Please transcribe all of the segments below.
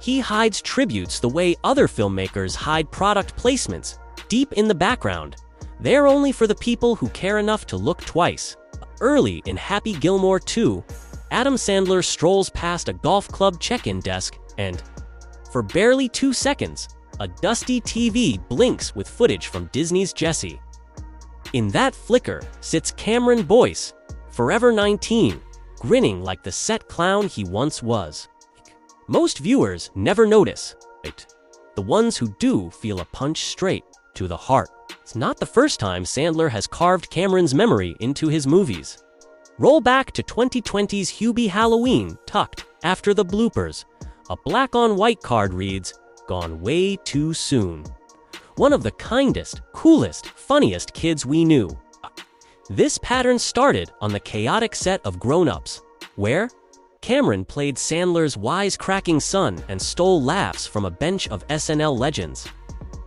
He hides tributes the way other filmmakers hide product placements, deep in the background. They're only for the people who care enough to look twice. Early in Happy Gilmore 2, Adam Sandler strolls past a golf club check-in desk and, for barely 2 seconds, a dusty TV blinks with footage from Disney's Jessie. In that flicker sits Cameron Boyce, forever 19, grinning like the set clown he once was. Most viewers never notice. The ones who do feel a punch straight to the heart. It's not the first time Sandler has carved Cameron's memory into his movies. Roll back to 2020's Hubie Halloween, tucked after the bloopers. A black-on-white card reads, "Gone way too soon." One of the kindest, coolest, funniest kids we knew. This pattern started on the chaotic set of Grown Ups, where Cameron played Sandler's wisecracking son and stole laughs from a bench of SNL legends.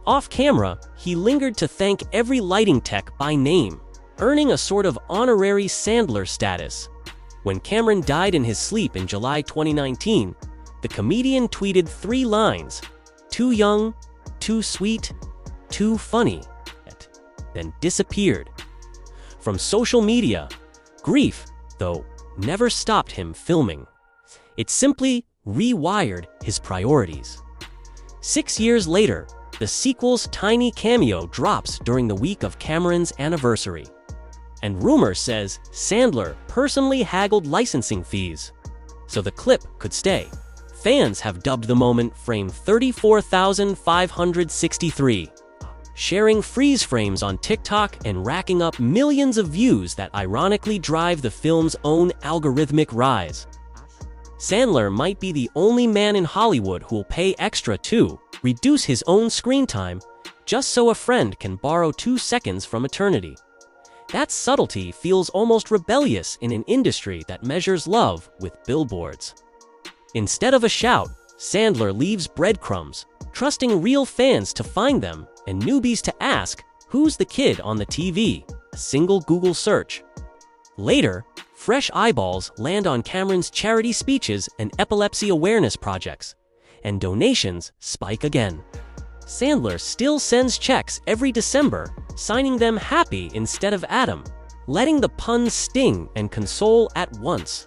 Off camera, he lingered to thank every lighting tech by name, earning a sort of honorary Sandler status. When Cameron died in his sleep in July 2019, the comedian tweeted 3 lines: "Too young, too sweet, too funny," then disappeared. From social media, grief, though, never stopped him filming. It simply rewired his priorities. 6 years later, the sequel's tiny cameo drops during the week of Cameron's anniversary. And rumor says Sandler personally haggled licensing fees so the clip could stay. Fans have dubbed the moment frame 34,563, sharing freeze frames on TikTok and racking up millions of views that ironically drive the film's own algorithmic rise. Sandler might be the only man in Hollywood who'll pay extra to reduce his own screen time just so a friend can borrow 2 seconds from eternity. That subtlety feels almost rebellious in an industry that measures love with billboards. Instead of a shout, Sandler leaves breadcrumbs, trusting real fans to find them and newbies to ask, "Who's the kid on the TV?" A single Google search. Later, fresh eyeballs land on Cameron's charity speeches and epilepsy awareness projects, and donations spike again. Sandler still sends checks every December, signing them Happy instead of Adam, letting the puns sting and console at once.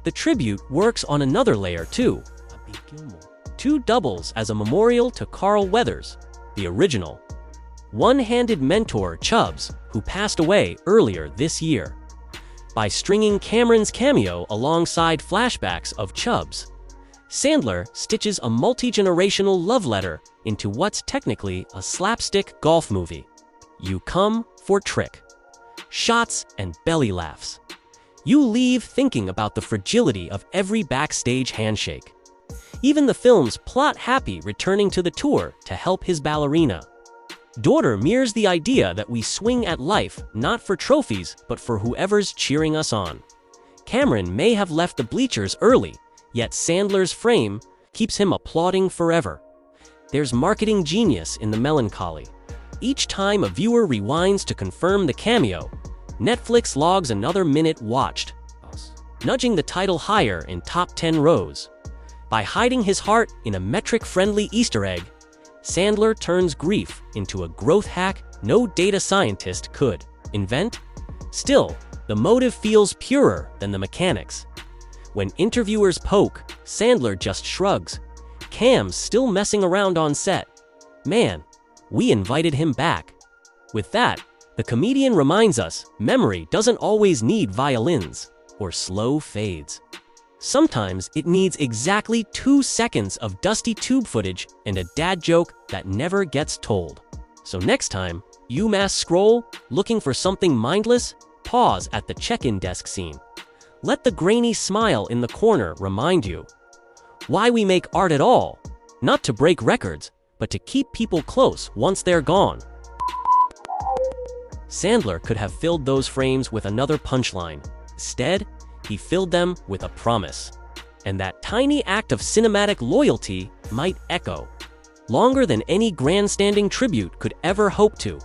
The tribute works on another layer too. Happy Gilmore 2 doubles as a memorial to Carl Weathers, the original one-handed mentor Chubbs, who passed away earlier this year. By stringing Cameron's cameo alongside flashbacks of Chubbs, Sandler stitches a multi-generational love letter into what's technically a slapstick golf movie. You come for trick, shots, and belly laughs. You leave thinking about the fragility of every backstage handshake. Even the film's plot Happy returning to the tour to help his ballerina. Daughter mirrors the idea that we swing at life not for trophies but for whoever's cheering us on. Cameron may have left the bleachers early, yet Sandler's frame keeps him applauding forever. There's marketing genius in the melancholy. Each time a viewer rewinds to confirm the cameo, Netflix logs another minute watched, nudging the title higher in top 10 rows. By hiding his heart in a metric-friendly Easter egg, Sandler turns grief into a growth hack no data scientist could invent. Still, the motive feels purer than the mechanics. When interviewers poke, Sandler just shrugs. Cam's still messing around on set. Man, we invited him back. With that, the comedian reminds us memory doesn't always need violins or slow fades. Sometimes it needs exactly 2 seconds of dusty tube footage and a dad joke that never gets told. So next time you mass scroll looking for something mindless, pause at the check-in desk scene. Let the grainy smile in the corner remind you why we make art at all, not to break records, but to keep people close once they're gone. Sandler could have filled those frames with another punchline. Instead, he filled them with a promise. And that tiny act of cinematic loyalty might echo longer than any grandstanding tribute could ever hope to.